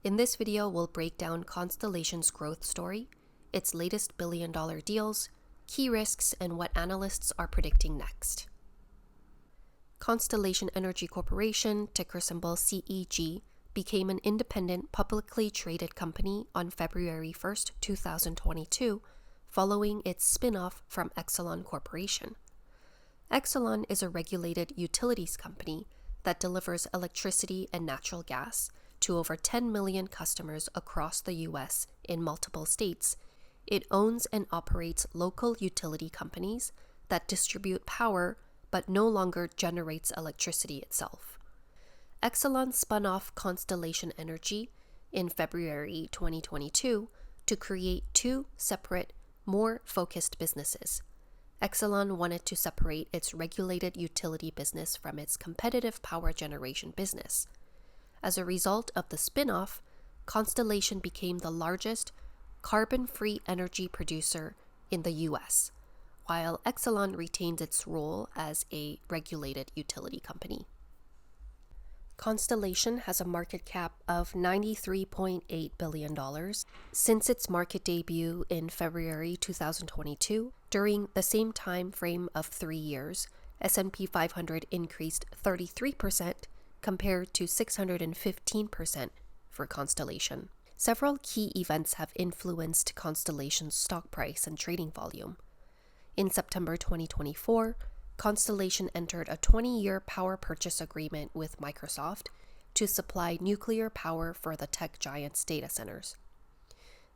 In this video, we'll break down Constellation's growth story, its latest billion-dollar deals, key risks, and what analysts are predicting next. Constellation Energy Corporation, ticker symbol CEG, became an independent, publicly traded company on February 1, 2022, following its spin-off from Exelon Corporation. Exelon is a regulated utilities company that delivers electricity and natural gas to over 10 million customers across the U.S. in multiple states. It owns and operates local utility companies that distribute power but no longer generates electricity itself. Exelon spun off Constellation Energy in February 2022 to create two separate, more focused businesses. Exelon wanted to separate its regulated utility business from its competitive power generation business. As a result of the spin-off, Constellation became the largest carbon-free energy producer in the U.S., while Exelon retained its role as a regulated utility company. Constellation has a market cap of $93.8 billion. Since its market debut in February 2022, during the same time frame of 3 years, S&P 500 increased 33%, compared to 615% for Constellation. Several key events have influenced Constellation's stock price and trading volume. In September 2024, Constellation entered a 20-year power purchase agreement with Microsoft to supply nuclear power for the tech giant's data centers.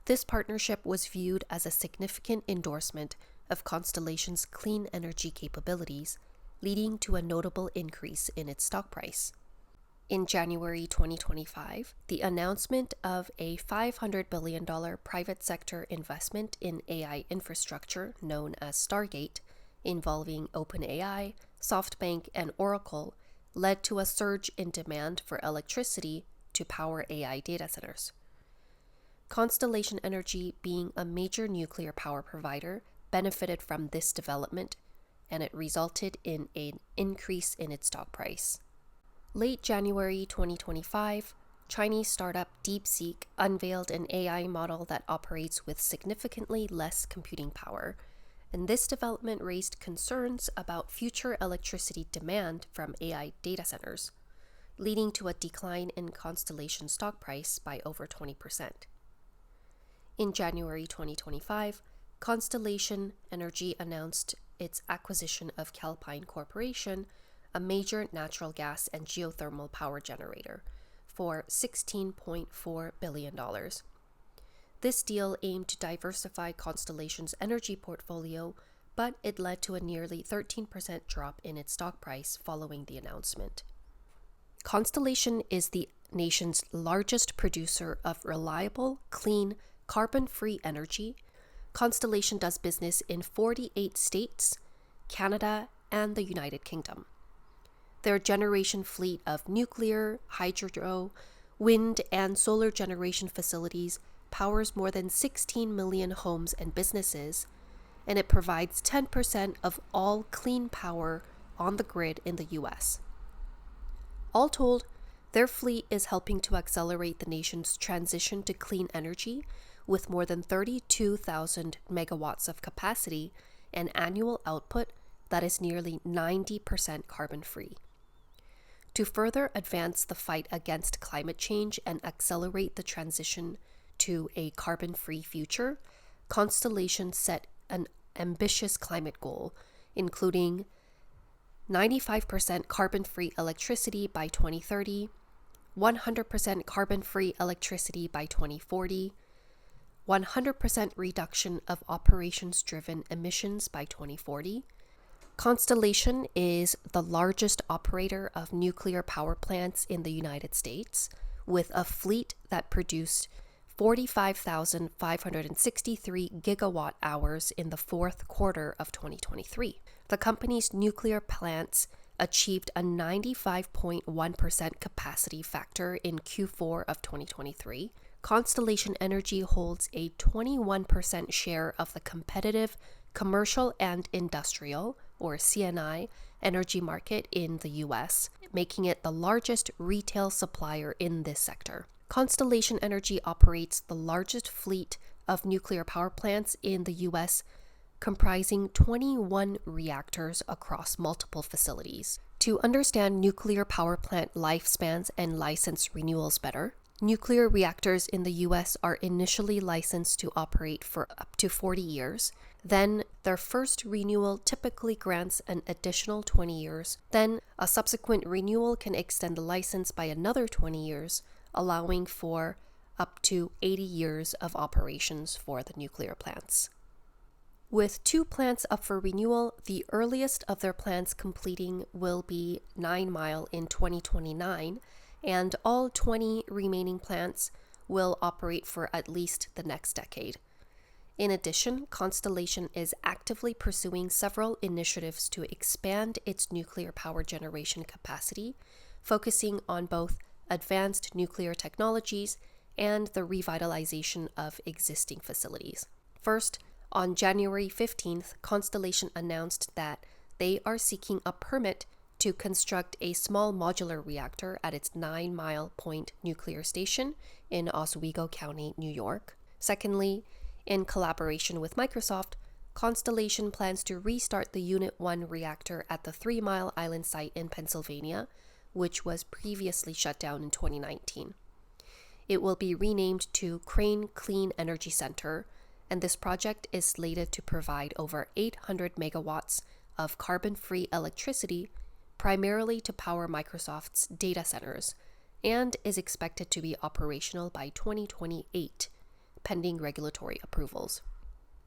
This partnership was viewed as a significant endorsement of Constellation's clean energy capabilities, leading to a notable increase in its stock price. In January 2025, the announcement of a $500 billion private sector investment in AI infrastructure known as Stargate, involving OpenAI, SoftBank, and Oracle, led to a surge in demand for electricity to power AI data centers. Constellation Energy, being a major nuclear power provider, benefited from this development, and it resulted in an increase in its stock price. Late January 2025, Chinese startup DeepSeek unveiled an AI model that operates with significantly less computing power, and this development raised concerns about future electricity demand from AI data centers, leading to a decline in Constellation stock price by over 20%. In January 2025, Constellation Energy announced its acquisition of Calpine Corporation, a major natural gas and geothermal power generator, for $16.4 billion. This deal aimed to diversify Constellation's energy portfolio, but it led to a nearly 13% drop in its stock price following the announcement. Constellation is the nation's largest producer of reliable, clean, carbon-free energy. Constellation does business in 48 states, Canada, and the United Kingdom. Their generation fleet of nuclear, hydro, wind, and solar generation facilities powers more than 16 million homes and businesses, and it provides 10% of all clean power on the grid in the U.S. All told, their fleet is helping to accelerate the nation's transition to clean energy with more than 32,000 megawatts of capacity and annual output that is nearly 90% carbon-free. To further advance the fight against climate change and accelerate the transition to a carbon-free future, Constellation set an ambitious climate goal, including 95% carbon-free electricity by 2030, 100% carbon-free electricity by 2040, 100% reduction of operations-driven emissions by 2040. Constellation is the largest operator of nuclear power plants in the United States, with a fleet that produced 45,563 gigawatt hours in the fourth quarter of 2023. The company's nuclear plants achieved a 95.1% capacity factor in Q4 of 2023. Constellation Energy holds a 21% share of the competitive commercial and industrial, or C&I, energy market in the U.S., making it the largest retail supplier in this sector. Constellation Energy operates the largest fleet of nuclear power plants in the U.S., comprising 21 reactors across multiple facilities. To understand nuclear power plant lifespans and license renewals better, nuclear reactors in the U.S. are initially licensed to operate for up to 40 years. Then, their first renewal typically grants an additional 20 years. Then, a subsequent renewal can extend the license by another 20 years, allowing for up to 80 years of operations for the nuclear plants. With 2 plants up for renewal, the earliest of their plants completing will be 9 Mile in 2029, and all 20 remaining plants will operate for at least the next decade. In addition, Constellation is actively pursuing several initiatives to expand its nuclear power generation capacity, focusing on both advanced nuclear technologies and the revitalization of existing facilities. First, on January 15th, Constellation announced that they are seeking a permit to construct a small modular reactor at its 9 Mile Point nuclear station in Oswego County, New York. Secondly, in collaboration with Microsoft, Constellation plans to restart the Unit 1 reactor at the 3 Mile Island site in Pennsylvania, which was previously shut down in 2019. It will be renamed to Crane Clean Energy Center, and this project is slated to provide over 800 megawatts of carbon-free electricity, primarily to power Microsoft's data centers, and is expected to be operational by 2028, pending regulatory approvals.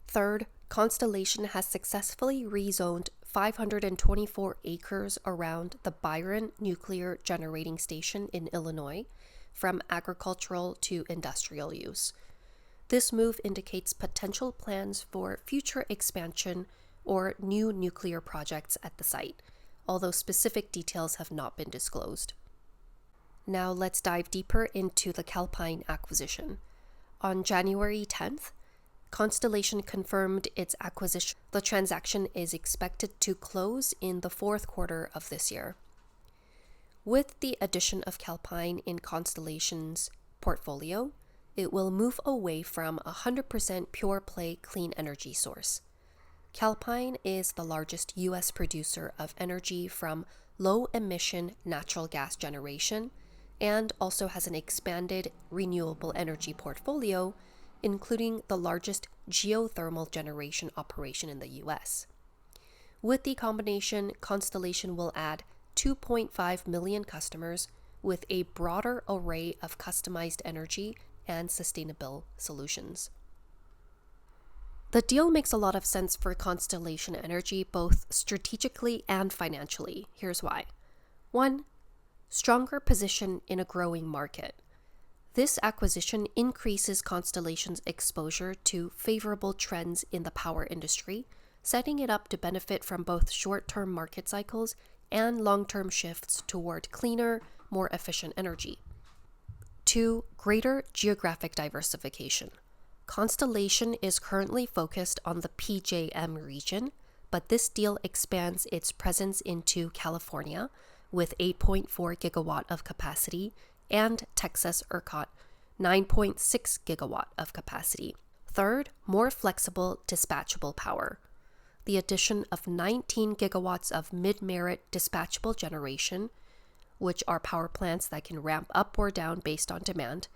Third, Constellation has successfully rezoned 524 acres around the Byron Nuclear Generating Station in Illinois from agricultural to industrial use. This move indicates potential plans for future expansion or new nuclear projects at the site, although specific details have not been disclosed. Now let's dive deeper into the Calpine acquisition. On January 10th, Constellation confirmed its acquisition. The transaction is expected to close in the 4th quarter of this year. With the addition of Calpine in Constellation's portfolio, it will move away from a 100% pure-play clean energy source. Calpine is the largest U.S. producer of energy from low-emission natural gas generation and also has an expanded renewable energy portfolio, including the largest geothermal generation operation in the U.S. With the combination, Constellation will add 2.5 million customers with a broader array of customized energy and sustainable solutions. The deal makes a lot of sense for Constellation Energy, both strategically and financially. Here's why. 1. Stronger position in a growing market. This acquisition increases Constellation's exposure to favorable trends in the power industry, setting it up to benefit from both short-term market cycles and long-term shifts toward cleaner, more efficient energy. 2. Greater geographic diversification. Constellation is currently focused on the PJM region, but this deal expands its presence into California with 8.4 gigawatt of capacity and Texas ERCOT 9.6 gigawatt of capacity. Third, more flexible dispatchable power. The addition of 19 gigawatts of mid-merit dispatchable generation, which are power plants that can ramp up or down based on demand,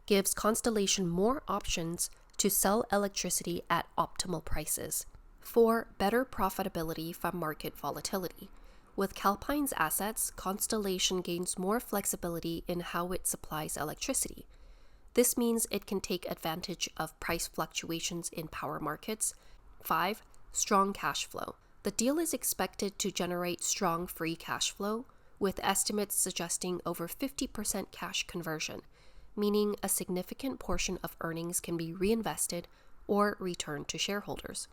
gives Constellation more options to sell electricity at optimal prices. 4. Better profitability from market volatility. With Calpine's assets, Constellation gains more flexibility in how it supplies electricity. This means it can take advantage of price fluctuations in power markets. 5. Strong cash flow. The deal is expected to generate strong free cash flow, with estimates suggesting over 50% cash conversion, meaning a significant portion of earnings can be reinvested or returned to shareholders.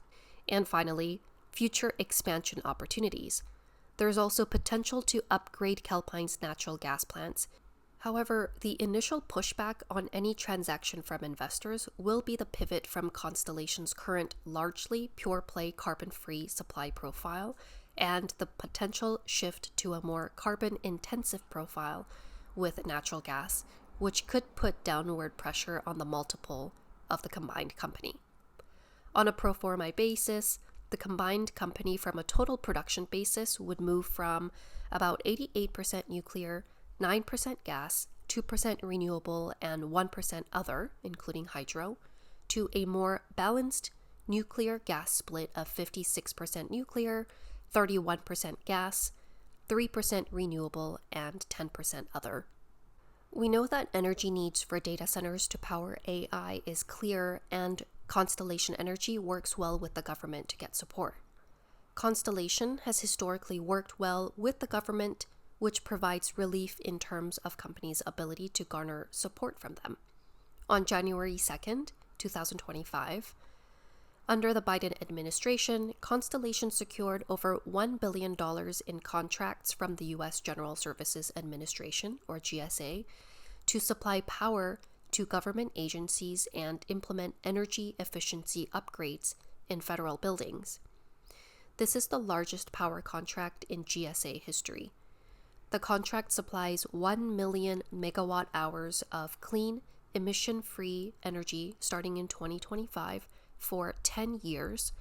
And finally, future expansion opportunities. There is also potential to upgrade Calpine's natural gas plants. However, the initial pushback on any transaction from investors will be the pivot from Constellation's current largely pure-play carbon-free supply profile and the potential shift to a more carbon-intensive profile with natural gas, which could put downward pressure on the multiple of the combined company. On a pro forma basis, the combined company from a total production basis would move from about 88% nuclear, 9% gas, 2% renewable, and 1% other, including hydro, to a more balanced nuclear-gas split of 56% nuclear, 31% gas, 3% renewable, and 10% other. We know that energy needs for data centers to power AI is clear, and Constellation Energy works well with the government to get support. Constellation has historically worked well with the government, which provides relief in terms of companies' ability to garner support from them. On January 2nd, 2025, under the Biden administration, Constellation secured over $1 billion in contracts from the U.S. General Services Administration, or GSA, to supply power to government agencies and implement energy efficiency upgrades in federal buildings. This is the largest power contract in GSA history. The contract supplies 1 million megawatt hours of clean, emission-free energy starting in 2025 for 10 years,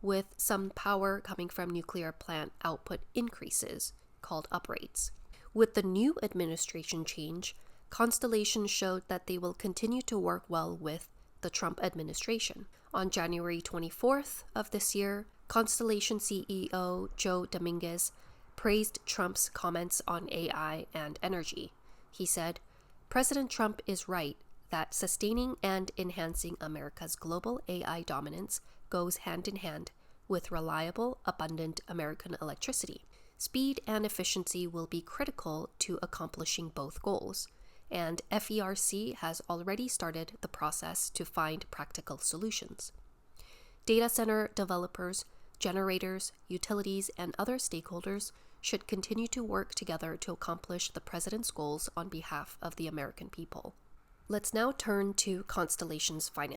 with some power coming from nuclear plant output increases, called uprates. With the new administration change, Constellation showed that they will continue to work well with the Trump administration. On January 24th of this year, Constellation CEO Joe Dominguez praised Trump's comments on AI and energy. He said, "President Trump is right that sustaining and enhancing America's global AI dominance goes hand in hand with reliable, abundant American electricity. Speed and efficiency will be critical to accomplishing both goals, and FERC has already started the process to find practical solutions. Data center developers, generators, utilities, and other stakeholders should continue to work together to accomplish the President's goals on behalf of the American people." Let's now turn to Constellation's finance.